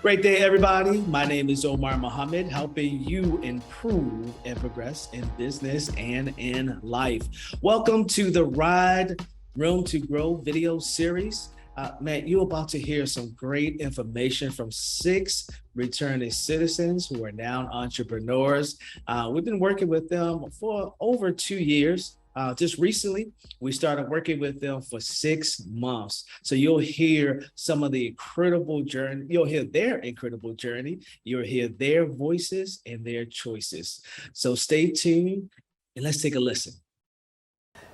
Great day, everybody. My name is Omar Muhammad, helping you improve and progress in business and in life. Welcome to the Ride Room to Grow video series. Man, you're about to hear some great information from 6 returning citizens who are now entrepreneurs. We've been working with them for over 2 years. Just recently, we started working with them for 6 months. So you'll hear some of the incredible journey. You'll hear their incredible journey. You'll hear their voices and their choices. So stay tuned and let's take a listen.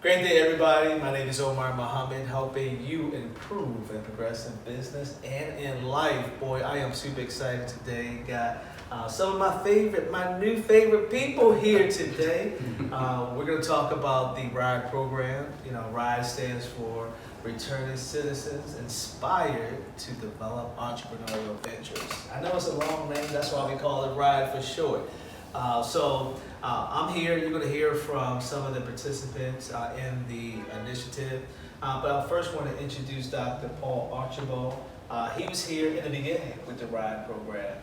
Great day, everybody. My name is Omar Muhammad, helping you improve and progress in business and in life. Boy, I am super excited today. Got some of my new favorite people here today. We're going to talk about the RIDE program. RIDE stands for Returning Citizens Inspired to Develop Entrepreneurial Ventures. I know it's a long name, that's why we call it RIDE for short. I'm here. You're going to hear from some of the participants in the initiative. But I first want to introduce Dr. Paul Archibald. He was here in the beginning with the RIDE program,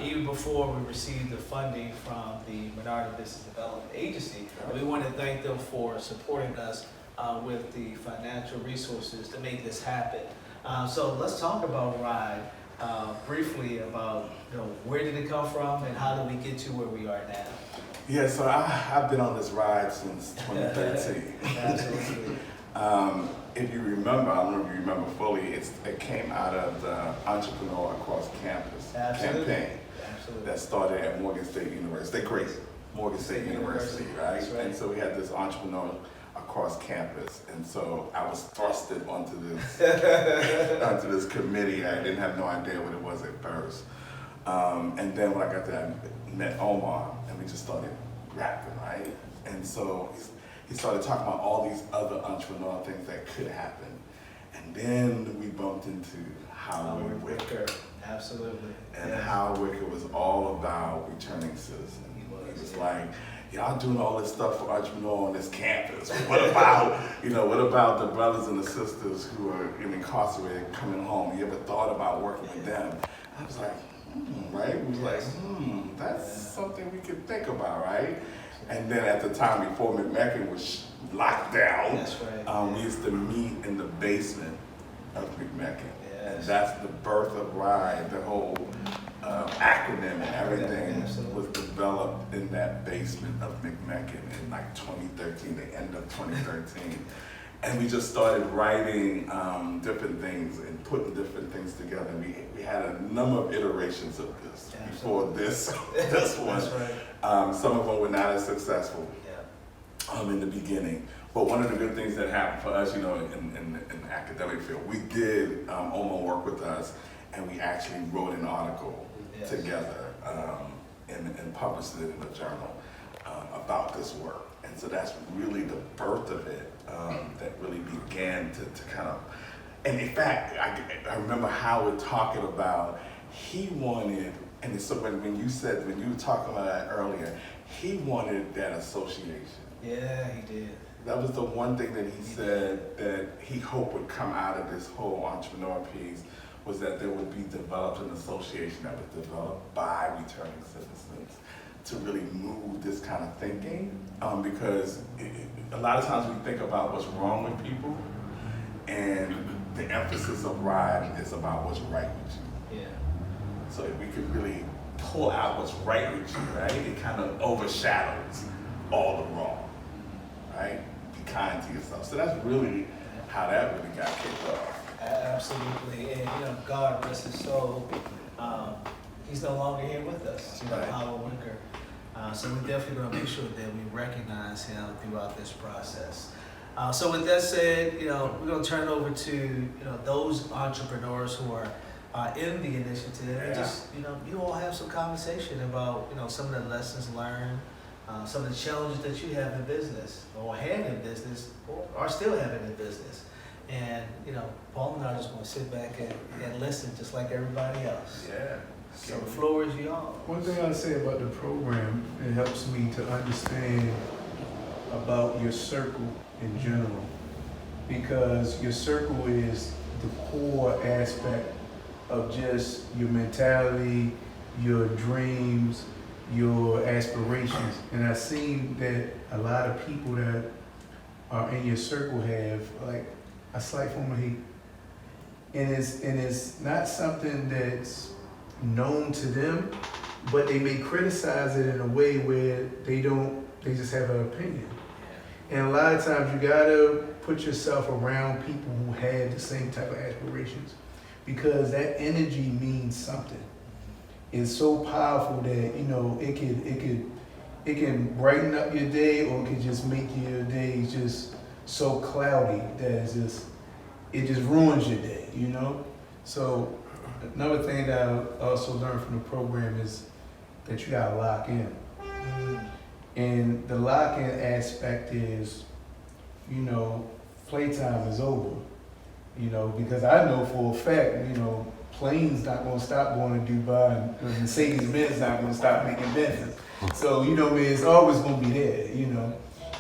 even before we received the funding from the Minority Business Development Agency. And we want to thank them for supporting us with the financial resources to make this happen. So let's talk about RIDE. Briefly about where did it come from and how did we get to where we are now? Yeah, so I've been on this ride since 2013. Absolutely. If you remember, I don't know if you remember fully, it came out of the Entrepreneur Across Campus campaign. Absolutely. That started at Morgan State University. They're great. Morgan State University, right? That's right? And so we had this entrepreneur across campus, and so I was thrusted onto this committee. I didn't have no idea what it was at first, and then when I got there, I met Omar, and we just started rapping, right? And so he started talking about all these other entrepreneurial things that could happen, and then we bumped into Howard Wicker. Absolutely. And Howard Wicker was all about returning citizens. He was like, y'all doing all this stuff for entrepreneurs on this campus. What about, what about the brothers and the sisters who are incarcerated coming home? You ever thought about working with them? I was like, right? We was like, that's something we could think about, right? And then at the time before McMecken was locked down, That's right. we used to meet in the basement of McMecken. Yes. And that's the birth of RIDE, the whole acronym and everything was developed in that basement of McMecken in like 2013, the end of 2013. And we just started writing different things and putting different things together. We had a number of iterations of this before this one. Right. Some of them were not as successful in the beginning. But one of the good things that happened for us, in the academic field, we did Omar work with us, and we actually wrote an article together and published it in a journal about this work. And so that's really the birth of it that really began to kind of, and in fact, I remember Howard talking about, he wanted, and so when you were talking about that earlier, he wanted that association. Yeah, he did. That was the one thing that he said that he hoped would come out of this whole entrepreneur piece, was that there would be developed an association that was developed by returning citizens to really move this kind of thinking, because a lot of times we think about what's wrong with people, and the emphasis of RIDE is about what's right with you. Yeah. So if we could really pull out what's right with you, right, it kind of overshadows all the wrong, right? Be kind to yourself. So that's really how that really got kicked off. Absolutely, and God rest his soul. He's no longer here with us, Howard Wicker. So we're definitely going to make sure that we recognize him throughout this process. So with that said, we're going to turn it over to those entrepreneurs who are in the initiative, and just you all have some conversation about some of the lessons learned, some of the challenges that you have in business, or had in business, or are still having in business. And, Paul and I are just going to sit back and listen just like everybody else. Yeah. So the floor is yours. One thing I'll say about the program, it helps me to understand about your circle in general. Because your circle is the core aspect of just your mentality, your dreams, your aspirations. And I've seen that a lot of people that are in your circle have like a slight form of hate. And it's not something that's known to them, but they may criticize it in a way where they just have an opinion. And a lot of times you gotta put yourself around people who have the same type of aspirations, because that energy means something. It's so powerful that, you know, it can brighten up your day, or it can just make your day just so cloudy that it just ruins your day, you know? So another thing that I also learned from the program is that you gotta lock in. And the lock-in aspect is, you know, playtime is over. You know, because I know for a fact, you know, planes not gonna stop going to Dubai, and Mercedes-Benz not gonna stop making business. So, you know, it's always gonna be there, you know,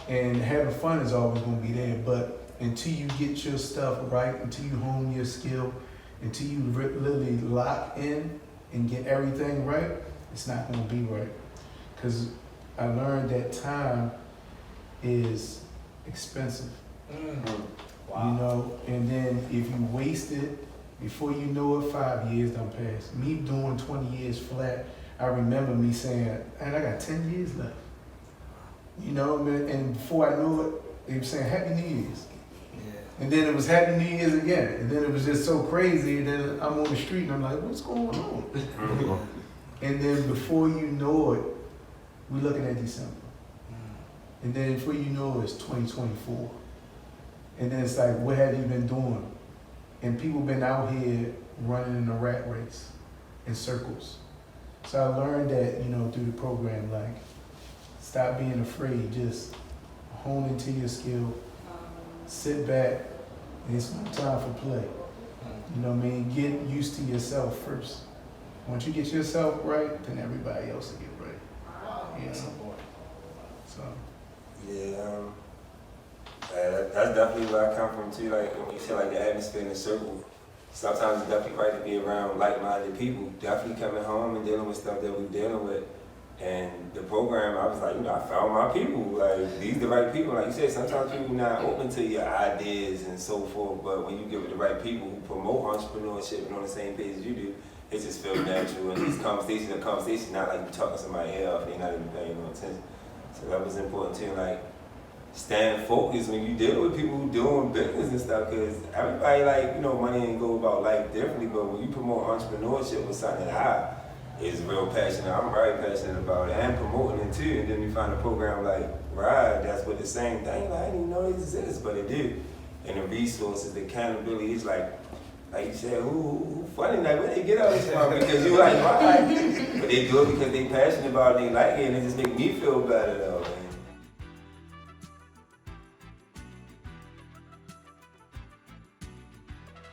and having fun is always gonna be there. But until you get your stuff right, until you hone your skill, until you literally lock in and get everything right, it's not gonna be right. Because I learned that time is expensive. Wow. You know, and then if you waste it, before you know it, 5 years done passed. Me doing 20 years flat, I remember me saying, and I got 10 years left. You know, and before I knew it, they were saying Happy New Year's. Yeah. And then it was Happy New Year's again. And then it was just so crazy. And then I'm on the street and I'm like, what's going on? And then before you know it, we're looking at December. And then before you know it, it's 2024. And then it's like, what have you been doing? And people been out here running in a rat race in circles. So I learned that, you know, through the program, like, stop being afraid, just hone into your skill, sit back, and it's no time for play. You know what I mean? Get used to yourself first. Once you get yourself right, then everybody else will get right. Yeah. So. Yeah, that's definitely where I come from too. Like when you say like the atmosphere in the circle, sometimes it's definitely right to be around like-minded people. Definitely coming home and dealing with stuff that we're dealing with. And the program, I was like, you know, I found my people. Like these the right people. Like you said, sometimes people not open to your ideas and so forth. But when you get with the right people who promote entrepreneurship and on the same page as you do, it just feels natural. And these conversations are conversations, not like you talking to somebody else, they're not even paying no attention. So that was important too. Like staying focused when you deal with people who doing business and stuff, because everybody, like, you know, money ain't go about life differently, but when you promote entrepreneurship with something that I is real passionate, I'm very passionate about it, and promoting it too, and then you find a program like Ride that's with the same thing, like, I didn't even know it exists, but it did. And the resources, the accountability, it's like you said, who funny, like, where they get all this from? Because you like, why? But they do it because they passionate about it, they like it, and it just make me feel better though, man.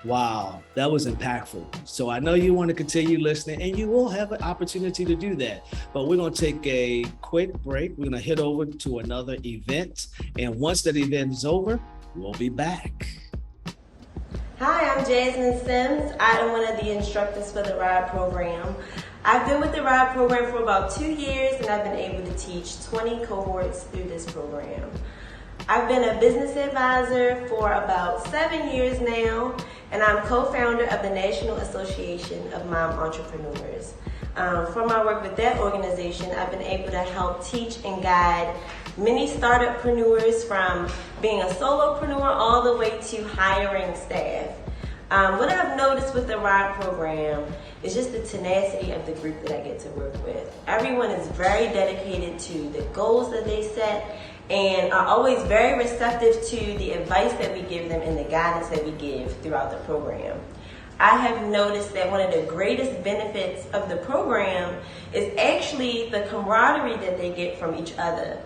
Wow, that was impactful. So I know you want to continue listening, and you will have an opportunity to do that. But we're going to take a quick break. We're going to head over to another event. And once that event is over, we'll be back. Hi, I'm Jasmine Sims. I am one of the instructors for the RIDE program. I've been with the RIDE program for about 2 years, and I've been able to teach 20 cohorts through this program. I've been a business advisor for about 7 years now, and I'm co-founder of the National Association of Mom Entrepreneurs. From my work with that organization, I've been able to help teach and guide many startupreneurs from being a solopreneur all the way to hiring staff. What I've noticed with the RIDE program is just the tenacity of the group that I get to work with. Everyone is very dedicated to the goals that they set and are always very receptive to the advice that we give them and the guidance that we give throughout the program. I have noticed that one of the greatest benefits of the program is actually the camaraderie that they get from each other.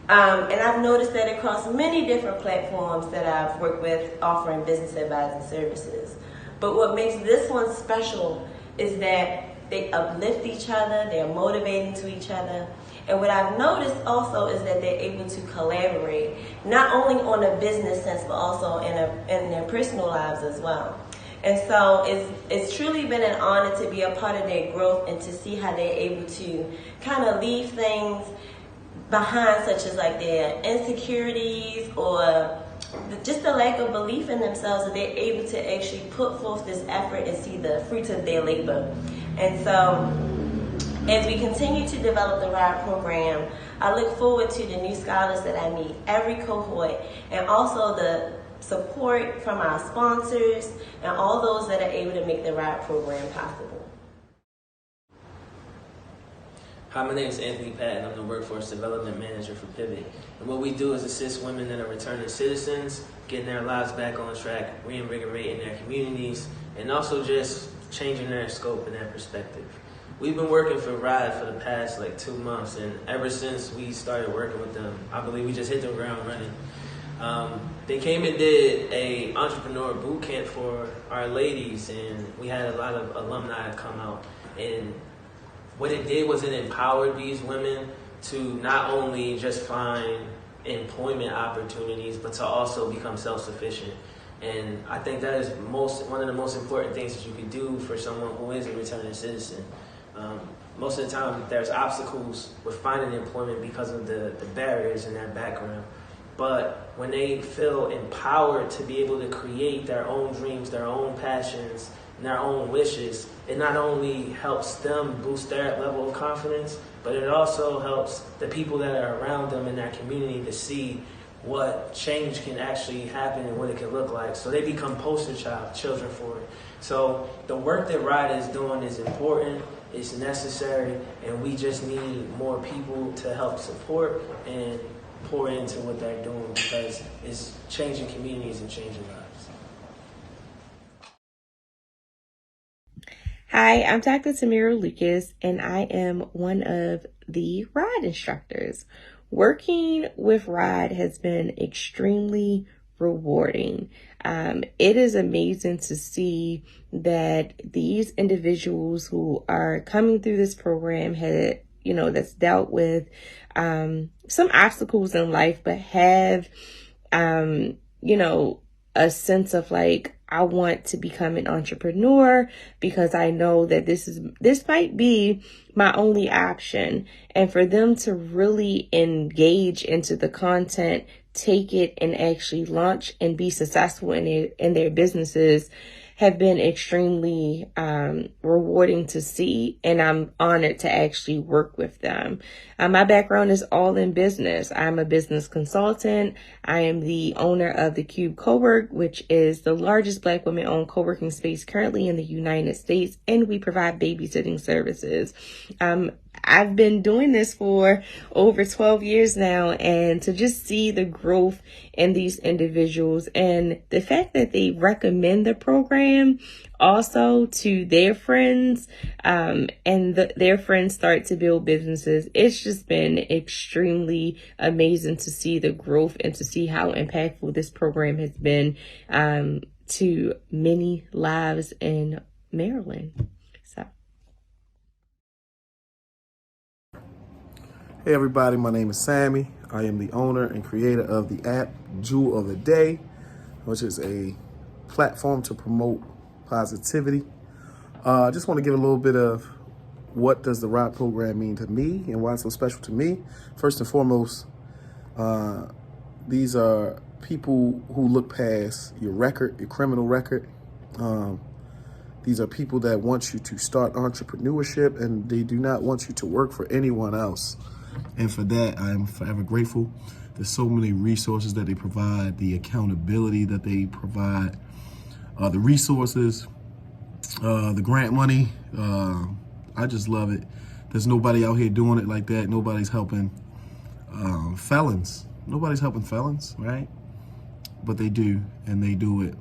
And I've noticed that across many different platforms that I've worked with offering business advising services. But what makes this one special is that they uplift each other, they're motivating to each other. And what I've noticed also is that they're able to collaborate, not only on a business sense, but also in their personal lives as well. And so it's truly been an honor to be a part of their growth and to see how they're able to kind of leave things behind, such as like their insecurities or just the lack of belief in themselves, that they're able to actually put forth this effort and see the fruits of their labor. And so as we continue to develop the RIDE program, I look forward to the new scholars that I meet every cohort, and also the support from our sponsors and all those that are able to make the RIDE program possible. Hi, my name is Anthony Patton. I'm the Workforce Development Manager for Pivot. And what we do is assist women that are returning citizens, getting their lives back on track, reinvigorating their communities, and also just changing their scope and their perspective. We've been working for RIDE for the past 2 months, and ever since we started working with them, I believe we just hit the ground running. They came and did a entrepreneur boot camp for our ladies, and we had a lot of alumni come out. And what it did was it empowered these women to not only just find employment opportunities, but to also become self-sufficient. And I think that is one of the most important things that you could do for someone who is a returning citizen. Most of the time, there's obstacles with finding employment because of the barriers in their background. But when they feel empowered to be able to create their own dreams, their own passions, and their own wishes, it not only helps them boost their level of confidence, but it also helps the people that are around them in their community to see what change can actually happen and what it can look like. So they become poster children for it. So the work that RIDE is doing is important, it's necessary, and we just need more people to help support and pour into what they're doing, because it's changing communities and changing lives. Hi, I'm Dr. Tamira Lucas, and I am one of the RIDE instructors. Working with RIDE has been extremely rewarding. It is amazing to see that these individuals who are coming through this program that's dealt with some obstacles in life, but have, a sense of I want to become an entrepreneur because I know that this might be my only option. And for them to really engage into the content, take it and actually launch and be successful in their businesses have been extremely rewarding to see, and I'm honored to actually work with them. My background is all in business. I'm a business consultant. I am the owner of the Cube Cowork, which is the largest Black women-owned co-working space currently in the United States, and we provide babysitting services. I've been doing this for over 12 years now, and to just see the growth in these individuals and the fact that they recommend the program also to their friends, and their friends start to build businesses. It's just been extremely amazing to see the growth and to see how impactful this program has been to many lives in Maryland. Hey everybody, my name is Sammy. I am the owner and creator of the app Jewel of the Day, which is a platform to promote positivity. I just want to give a little bit of what does the RIDE program mean to me and why it's so special to me. First and foremost, these are people who look past your record, your criminal record. These are people that want you to start entrepreneurship, and they do not want you to work for anyone else. And for that, I am forever grateful. There's so many resources that they provide, the accountability that they provide, the resources, the grant money. I just love it. There's nobody out here doing it like that. Nobody's helping felons. Nobody's helping felons, right? But they do, and they do it.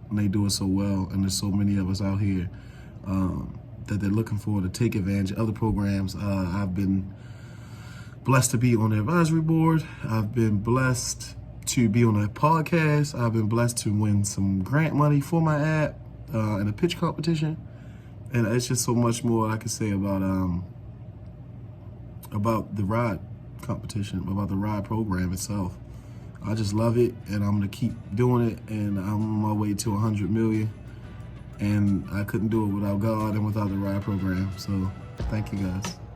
And they do it so well. And there's so many of us out here that they're looking for to take advantage of other programs. I've been blessed to be on the advisory board. I've been blessed to be on a podcast. I've been blessed to win some grant money for my app in a pitch competition. And it's just so much more I can say about the RIDE competition, about the RIDE program itself. I just love it, and I'm gonna keep doing it, and I'm on my way to 100 million. And I couldn't do it without God and without the RIDE program. So thank you guys.